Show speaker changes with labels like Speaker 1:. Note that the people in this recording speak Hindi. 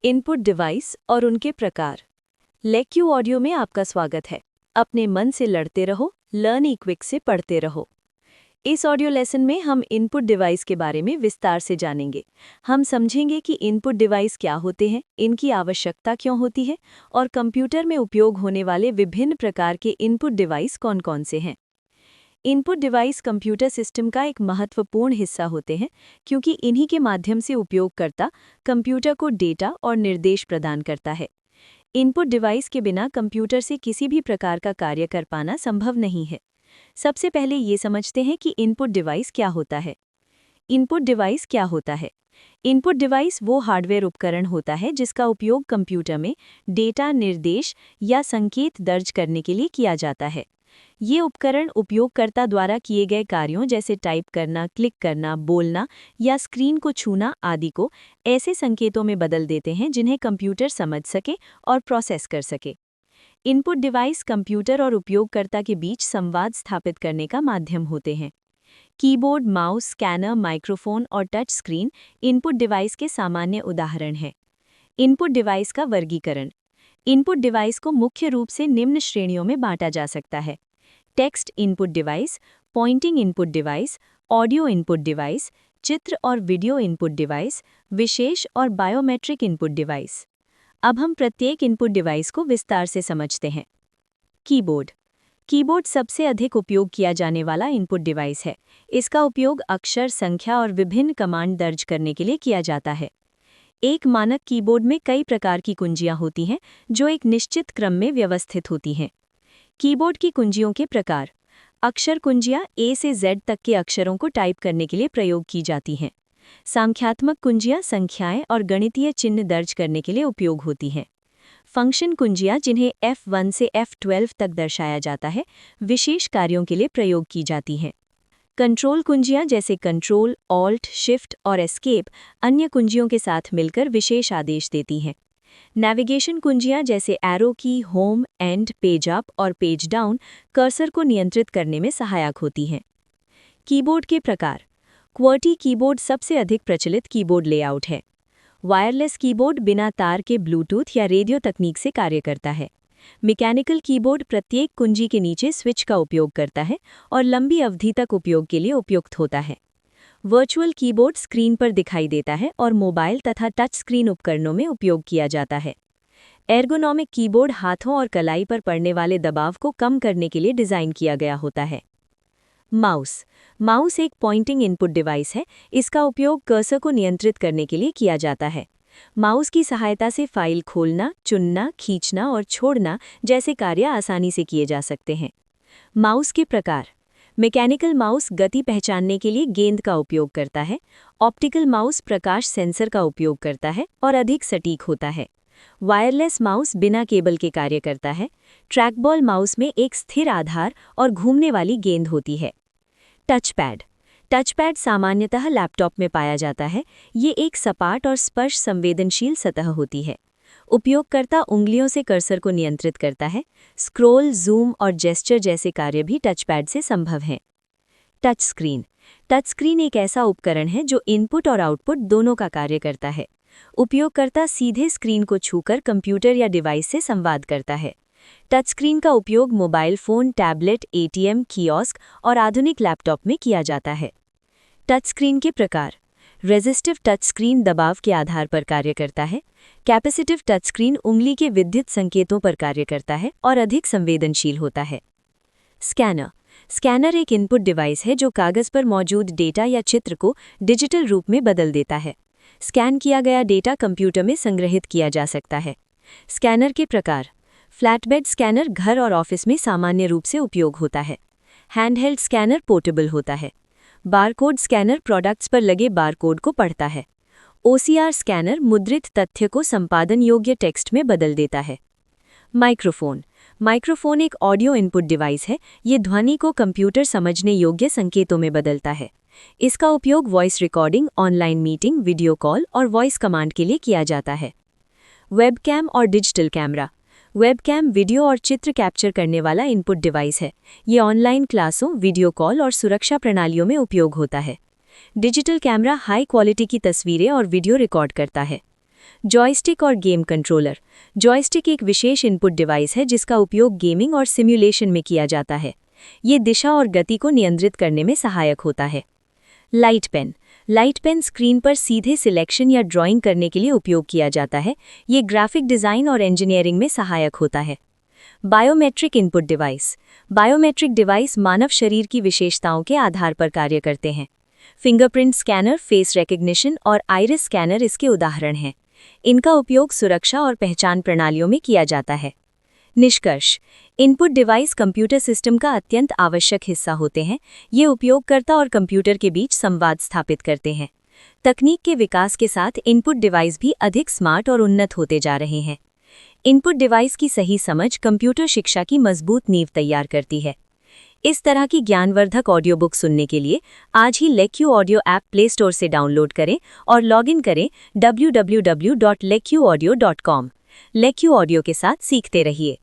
Speaker 1: इनपुट डिवाइस और उनके प्रकार। लेक्यू ऑडियो में आपका स्वागत है। अपने मन से लड़ते रहो, लर्न इक्विक से पढ़ते रहो। इस ऑडियो लेसन में हम इनपुट डिवाइस के बारे में विस्तार से जानेंगे। हम समझेंगे कि इनपुट डिवाइस क्या होते हैं, इनकी आवश्यकता क्यों होती है और कंप्यूटर में उपयोग होने वाले विभिन्न प्रकार के इनपुट डिवाइस कौन-कौन से हैं। इनपुट डिवाइस कंप्यूटर सिस्टम का एक महत्वपूर्ण हिस्सा होते हैं क्योंकि इन्हीं के माध्यम से उपयोगकर्ता कंप्यूटर को डेटा और निर्देश प्रदान करता है। इनपुट डिवाइस के बिना कंप्यूटर से किसी भी प्रकार का कार्य कर पाना संभव नहीं है। सबसे पहले ये समझते हैं कि इनपुट डिवाइस क्या होता है। इनपुट डिवाइस क्या होता है? इनपुट डिवाइस वो हार्डवेयर उपकरण होता है जिसका उपयोग कंप्यूटर में डेटा, निर्देश या संकेत दर्ज करने के लिए किया जाता है। ये उपकरण उपयोगकर्ता द्वारा किए गए कार्यों जैसे टाइप करना, क्लिक करना, बोलना या स्क्रीन को छूना आदि को ऐसे संकेतों में बदल देते हैं जिन्हें कंप्यूटर समझ सके और प्रोसेस कर सके। इनपुट डिवाइस कंप्यूटर और उपयोगकर्ता के बीच संवाद स्थापित करने का माध्यम होते हैं। कीबोर्ड, माउस, स्कैनर, माइक्रोफोन और टच स्क्रीन इनपुट डिवाइस के सामान्य उदाहरण हैं। इनपुट डिवाइस का वर्गीकरण। इनपुट डिवाइस को मुख्य रूप से निम्न श्रेणियों में बांटा जा सकता है: text input device, pointing input device, audio input device, चित्र और वीडियो इनपुट डिवाइस, विशेष और बायोमेट्रिक इनपुट डिवाइस। अब हम प्रत्येक इनपुट डिवाइस को विस्तार से समझते हैं। कीबोर्ड। कीबोर्ड सबसे अधिक उपयोग किया जाने वाला इनपुट डिवाइस है। इसका उपयोग अक्षर, संख्या और विभिन्न कमांड दर्ज करने के लिए किया जाता है। एक मानक कीबोर्ड में कई प्रकार की कुंजियां होती हैं जो एक निश्चित क्रम में व्यवस्थित होती हैं। कीबोर्ड की कुंजियों के प्रकार। अक्षर कुंजियां ए से जेड तक के अक्षरों को टाइप करने के लिए प्रयोग की जाती हैं। संख्यात्मक कुंजियां संख्याएं और गणितीय चिन्ह दर्ज करने के लिए उपयोग होती हैं। फंक्शन कुंजियां, जिन्हें F1 से F12 तक दर्शाया जाता है, विशेष कार्यों के लिए प्रयोग की जाती हैं। कंट्रोल कुंजियां जैसे कंट्रोल, ऑल्ट, शिफ्ट और एस्केप अन्य कुंजियों के साथ मिलकर विशेष आदेश देती हैं। नेविगेशन कुंजियां जैसे एरो की, होम, एंड, पेज अप और पेज डाउन कर्सर को नियंत्रित करने में सहायक होती हैं। कीबोर्ड के प्रकार। क्वर्टी कीबोर्ड सबसे अधिक प्रचलित कीबोर्ड लेआउट है। वायरलेस कीबोर्ड बिना तार के ब्लूटूथ या रेडियो तकनीक से कार्य करता है। मैकेनिकल कीबोर्ड प्रत्येक कुंजी के नीचे स्विच का उपयोग करता है और लंबी अवधि तक उपयोग के लिए उपयुक्त होता है। वर्चुअल कीबोर्ड स्क्रीन पर दिखाई देता है और मोबाइल तथा टच स्क्रीन उपकरणों में उपयोग किया जाता है। एर्गोनॉमिक कीबोर्ड हाथों और कलाई पर पड़ने वाले दबाव को कम करने के लिए डिज़ाइन किया गया होता है। माउस। माउस एक पॉइंटिंग इनपुट डिवाइस है। इसका उपयोग कर्सर को नियंत्रित करने के लिए किया जाता है। माउस की सहायता से फाइल खोलना, चुनना, खींचना और छोड़ना जैसे कार्य आसानी से किए जा सकते हैं। माउस के प्रकार। मैकेनिकल माउस गति पहचानने के लिए गेंद का उपयोग करता है। ऑप्टिकल माउस प्रकाश सेंसर का उपयोग करता है और अधिक सटीक होता है। वायरलेस माउस बिना केबल के कार्य करता है। ट्रैकबॉल माउस में एक स्थिर आधार और घूमने वाली गेंद होती है। टचपैड। टचपैड सामान्यतः लैपटॉप में पाया जाता है। ये एक सपाट और स्पर्श संवेदनशील सतह होती है। उपयोगकर्ता उंगलियों से कर्सर को नियंत्रित करता है। स्क्रॉल, जूम और जेस्चर जैसे कार्य भी टचपैड से संभव हैं। Touch screen. टच स्क्रीन एक ऐसा उपकरण है जो इनपुट और आउटपुट दोनों का कार्य करता है। उपयोगकर्ता सीधे स्क्रीन को छूकर कंप्यूटर या डिवाइस से संवाद करता है। टच स्क्रीन का उपयोग mobile phone, tablet, ATM, kiosk और आधुनिक लैपटॉप में किया जाता है। टच स्क्रीन के प्रकार। रेजिस्टिव टच स्क्रीन दबाव के आधार पर कार्य करता है। कैपेसिटिव टच स्क्रीन उंगली के विद्युत संकेतों पर कार्य करता है और अधिक संवेदनशील होता है। स्कैनर। स्कैनर एक इनपुट डिवाइस है जो कागज़ पर मौजूद डेटा या चित्र को डिजिटल रूप में बदल देता है। स्कैन किया गया डेटा कंप्यूटर में संग्रहित किया जा सकता है। स्कैनर के प्रकार। फ्लैटबेड स्कैनर घर और ऑफिस में सामान्य रूप से उपयोग होता है। हैंडहेल्ड स्कैनर पोर्टेबल होता है। बारकोड स्कैनर प्रोडक्ट्स पर लगे बारकोड को पढ़ता है। ओसीआर स्कैनर मुद्रित तथ्य को संपादन योग्य टेक्स्ट में बदल देता है। माइक्रोफोन। माइक्रोफोन एक ऑडियो इनपुट डिवाइस है। ये ध्वनि को कंप्यूटर समझने योग्य संकेतों में बदलता है। इसका उपयोग voice recording, online meeting, video call और वॉइस कमांड के लिए किया जाता है। वेबकैम और डिजिटल कैमरा। वेबकैम वीडियो और चित्र कैप्चर करने वाला इनपुट डिवाइस है। ये ऑनलाइन क्लासों, वीडियो कॉल और सुरक्षा प्रणालियों में उपयोग होता है। डिजिटल कैमरा हाई क्वालिटी की तस्वीरें और वीडियो रिकॉर्ड करता है। जॉयस्टिक और गेम कंट्रोलर। जॉयस्टिक एक विशेष इनपुट डिवाइस है जिसका उपयोग गेमिंग और सिम्युलेशन में किया जाता है। ये दिशा और गति को नियंत्रित करने में सहायक होता है। Light pen. Light pen screen पर सीधे सिलेक्शन या ड्राइंग करने के लिए उपयोग किया जाता है। ये ग्राफिक डिज़ाइन और इंजीनियरिंग में सहायक होता है। Biometric input device. Biometric device मानव शरीर की विशेषताओं के आधार पर कार्य करते हैं। फिंगरप्रिंट स्कैनर, फेस रिकग्निशन और आइरिस स्कैनर इसके उदाहरण हैं। इनका उपयोग सुरक्षा और पहचान प्रणालियों में किया जाता है। निष्कर्ष: इनपुट डिवाइस कंप्यूटर सिस्टम का अत्यंत आवश्यक हिस्सा होते हैं। ये उपयोगकर्ता और कंप्यूटर के बीच संवाद स्थापित करते हैं। तकनीक के विकास के साथ इनपुट डिवाइस भी अधिक स्मार्ट और उन्नत होते जा रहे हैं। इनपुट डिवाइस की सही समझ कंप्यूटर शिक्षा की मजबूत नींव तैयार करती है। इस तरह की ज्ञानवर्धक ऑडियो बुक सुनने के लिए आज ही लेक्यू ऑडियो ऐप प्ले स्टोर से डाउनलोड करें और लॉगिन करें www.lekyuaudio.com। लेक्यू ऑडियो के साथ सीखते रहिए।